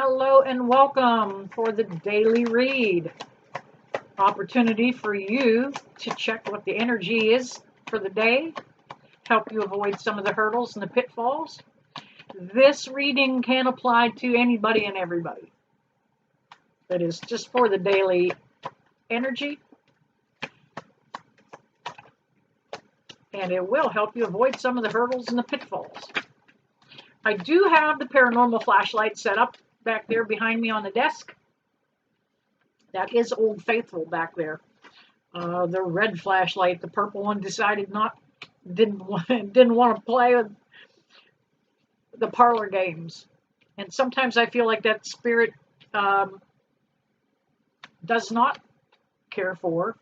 Hello and welcome for the daily read. Opportunity for you to check what the energy is for the day, help you avoid some of the hurdles and the pitfalls. This reading can apply to anybody and everybody. It is just for the daily energy, and it will help you avoid some of the hurdles and the pitfalls. I do have the paranormal flashlight set up back there behind me on the desk. That is Old Faithful back there. The red flashlight, the purple one, didn't want to play with the parlor games. And sometimes I feel like that spirit does not care for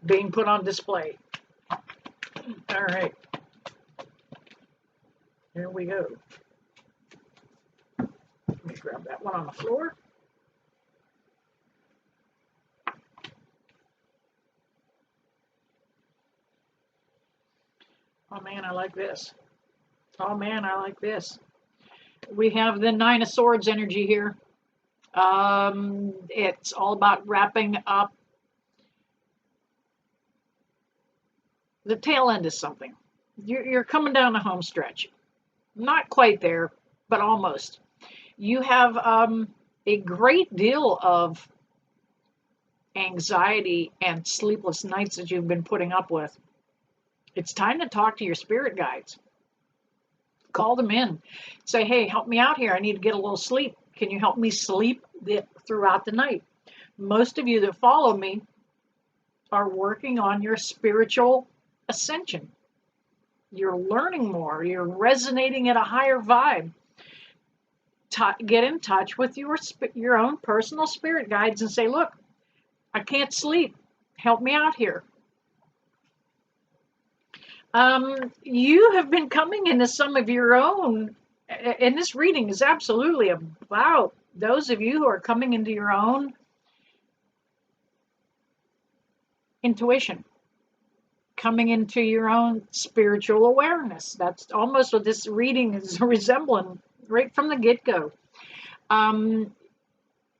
being put on display. All right. Here we go. Let me grab that one on the floor. Oh man, I like this. Oh man, I like this. We have the Nine of Swords energy here. It's all about wrapping up the tail end of something. You're coming down the home stretch. Not quite there, but almost. You have a great deal of anxiety and sleepless nights that you've been putting up with. It's time to talk to your spirit guides. Call them in. Say, hey, help me out here. I need to get a little sleep. Can you help me sleep throughout the night? Most of you that follow me are working on your spiritual ascension. You're learning more. You're resonating at a higher vibe. Get in touch with your own personal spirit guides and say, look, I can't sleep. Help me out here. You have been coming into some of your own, and this reading is absolutely about those of you who are coming into your own intuition, coming into your own spiritual awareness. That's almost what this reading is resembling right from the get-go.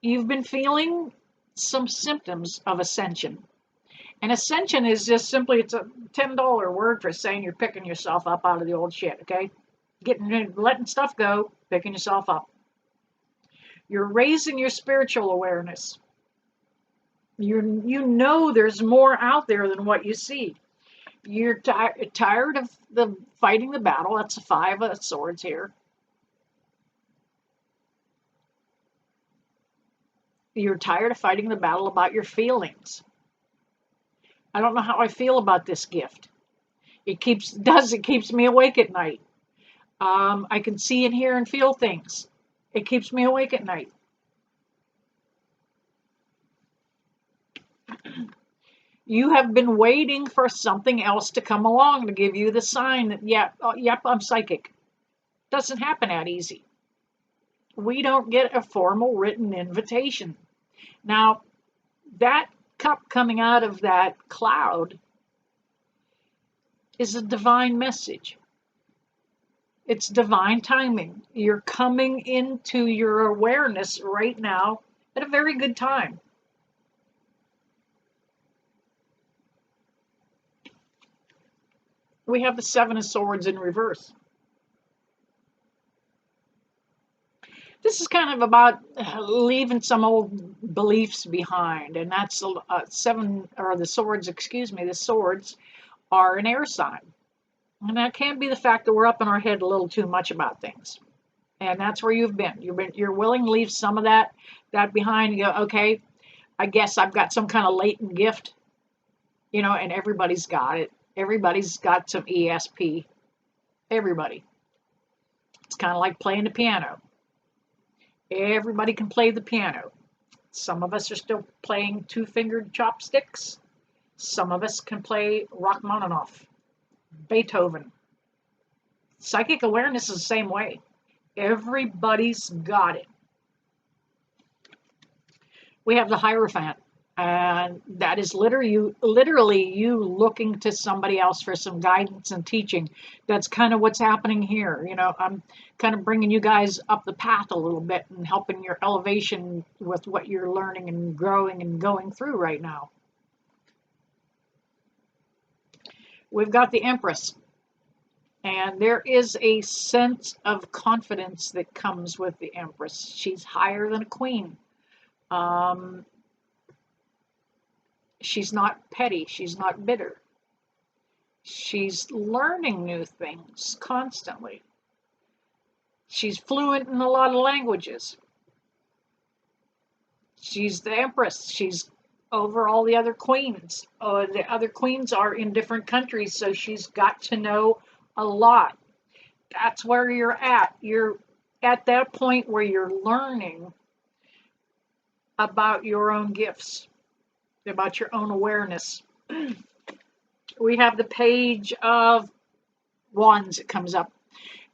You've been feeling some symptoms of ascension. And ascension is just simply, it's a $10 word for saying you're picking yourself up out of the old shit, okay? Letting stuff go, picking yourself up. You're raising your spiritual awareness. You know there's more out there than what you see. You're tired of fighting the battle. That's the Five of Swords here. You're tired of fighting the battle about your feelings. I don't know how I feel about this gift. It keeps me awake at night. I can see and hear and feel things. It keeps me awake at night. You have been waiting for something else to come along to give you the sign that, yep, I'm psychic. Doesn't happen that easy. We don't get a formal written invitation. Now, that cup coming out of that cloud is a divine message. It's divine timing. You're coming into your awareness right now at a very good time. We have the Seven of Swords in reverse. This is kind of about leaving some old beliefs behind, and that's the swords, the swords are an air sign. And that can be the fact that we're up in our head a little too much about things. And that's where you've been. You're willing to leave some of that behind. You go, okay, I guess I've got some kind of latent gift, and everybody's got it. Everybody's got some ESP. Everybody. It's kind of like playing the piano. Everybody can play the piano. Some of us are still playing two-fingered chopsticks. Some of us can play Rachmaninoff, Beethoven. Psychic awareness is the same way. Everybody's got it. We have the Hierophant. And that is literally you looking to somebody else for some guidance and teaching. That's kind of what's happening here. I'm kind of bringing you guys up the path a little bit and helping your elevation with what you're learning and growing and going through right now. We've got the Empress, and there is a sense of confidence that comes with the Empress. She's higher than a queen. Um, she's not petty. She's not bitter. She's learning new things constantly. She's fluent in a lot of languages. She's the Empress. She's over all the other queens. The other queens are in different countries, so she's got to know a lot. That's where you're at. You're at that point where you're learning about your own gifts, about your own awareness. We have the Page of Wands that comes up,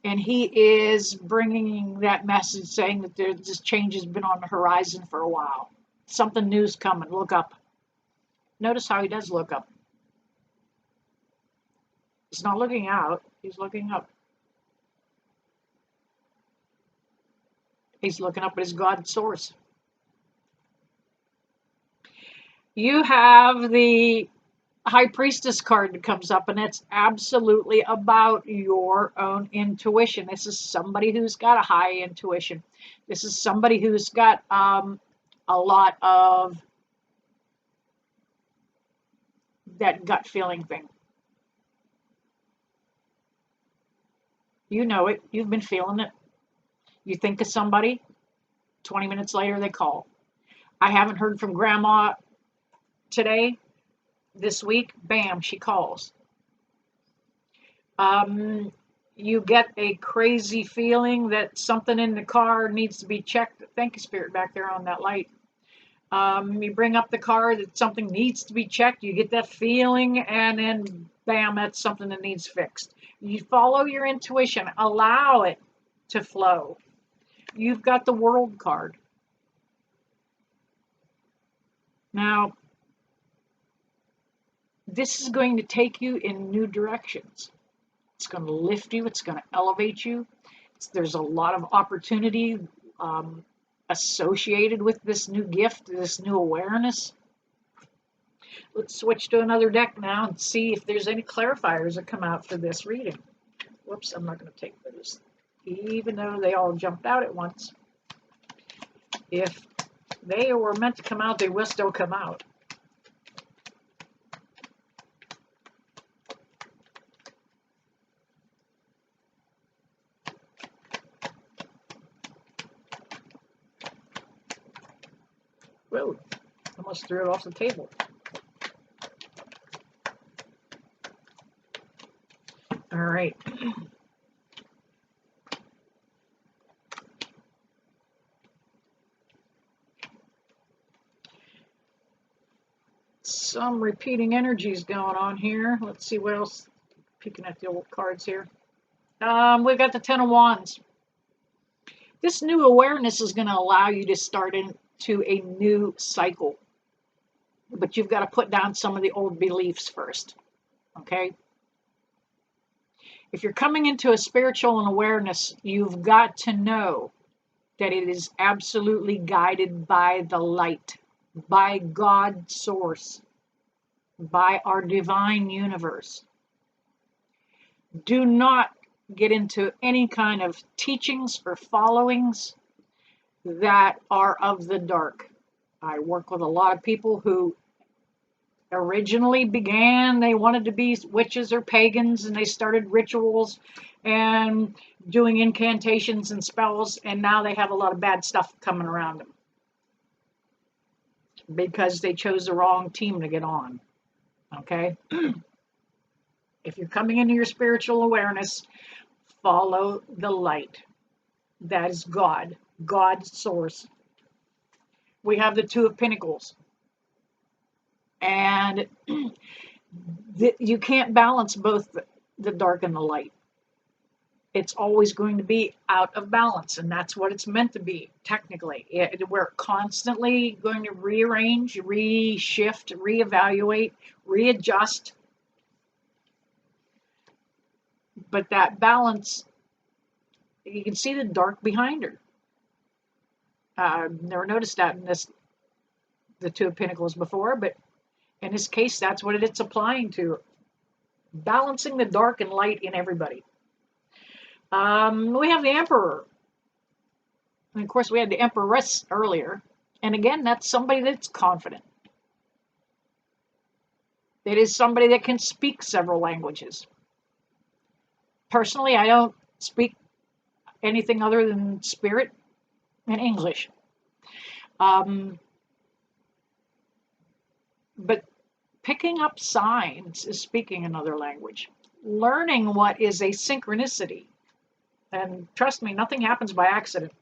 and he is bringing that message saying that this change has been on the horizon for a while. Something new's coming. Look up. Notice how he does look up. He's not looking out. He's looking up. He's looking up at his God source. You have the High Priestess card that comes up, and it's absolutely about your own intuition. This is somebody who's got a high intuition. This is somebody who's got a lot of that gut feeling thing. You know it. You've been feeling it. You think of somebody, 20 minutes later they call. I haven't heard from Grandma today, this week, bam, she calls. You get a crazy feeling that something in the car needs to be checked. Thank you, Spirit, back there on that light. You bring up the car that something needs to be checked. You get that feeling, and then bam, that's something that needs fixed. You follow your intuition, allow it to flow. You've got the World card. Now, this is going to take you in new directions. It's going to lift you. It's going to elevate you. There's a lot of opportunity associated with this new gift, this new awareness. Let's switch to another deck now and see if there's any clarifiers that come out for this reading. Whoops, I'm not going to take those, even though they all jumped out at once. If they were meant to come out, they will still come out. Whoa, almost threw it off the table. All right. Some repeating energies going on here. Let's see what else. Peeking at the old cards here. We've got the Ten of Wands. This new awareness is going to allow you to start into a new cycle. But you've got to put down some of the old beliefs first. Okay? If you're coming into a spiritual awareness, you've got to know that it is absolutely guided by the light, by God's source, by our divine universe. Do not get into any kind of teachings or followings that are of the dark. I work with a lot of people who originally they wanted to be witches or pagans, and they started rituals and doing incantations and spells, and now they have a lot of bad stuff coming around them because they chose the wrong team to get on. Okay? If you're coming into your spiritual awareness, follow the light. That is God, God's source. We have the Two of Pentacles. And you can't balance both the dark and the light. it's always going to be out of balance, and that's what it's meant to be, technically. We're constantly going to rearrange, reshift, reevaluate, readjust, but that balance, you can see the dark behind her. Never noticed that in the Two of Pentacles before, but in this case, that's what it's applying to. Balancing the dark and light in everybody. We have the Emperor. And of course, we had the Empress earlier. And again, that's somebody that's confident. It is somebody that can speak several languages. Personally, I don't speak anything other than spirit and English. But picking up signs is speaking another language. Learning what is a synchronicity. And trust me, nothing happens by accident.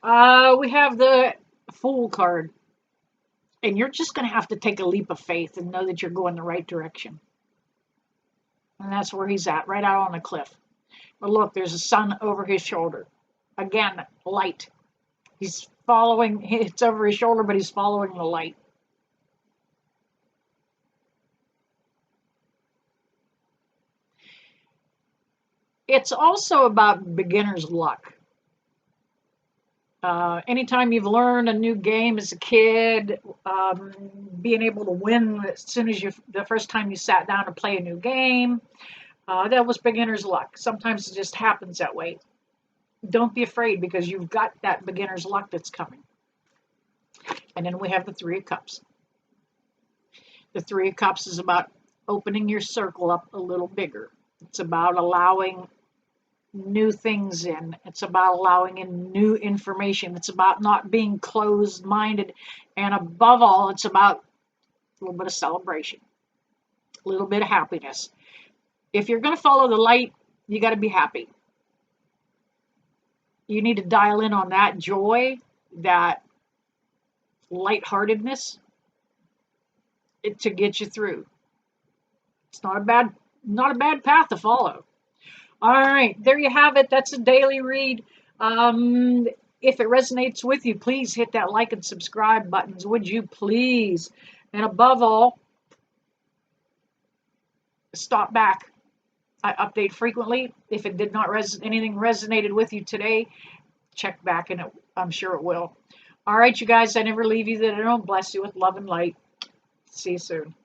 We have the Fool card. And you're just going to have to take a leap of faith and know that you're going the right direction. And that's where he's at, right out on the cliff. But look, there's a sun over his shoulder. Again, light. He's following, it's over his shoulder, but he's following the light. It's also about beginner's luck. Anytime you've learned a new game as a kid, being able to win as soon as the first time you sat down to play a new game, that was beginner's luck. Sometimes it just happens that way. Don't be afraid, because you've got that beginner's luck that's coming. And then we have the Three of Cups. The Three of Cups is about opening your circle up a little bigger. It's about allowing new things in. It's about allowing in new information. It's about not being closed-minded. And above all, it's about a little bit of celebration, a little bit of happiness. If you're going to follow the light, you got to be happy. You need to dial in on that joy, that lightheartedness, to get you through. It's not a bad path to follow. All right, there you have it. That's a daily read. If it resonates with you, please hit that like and subscribe buttons, would you please? And above all, stop back. I update frequently. If it did not anything resonated with you today, check back, and I'm sure it will. All right, you guys, I never leave you that I don't bless you with love and light. See you soon.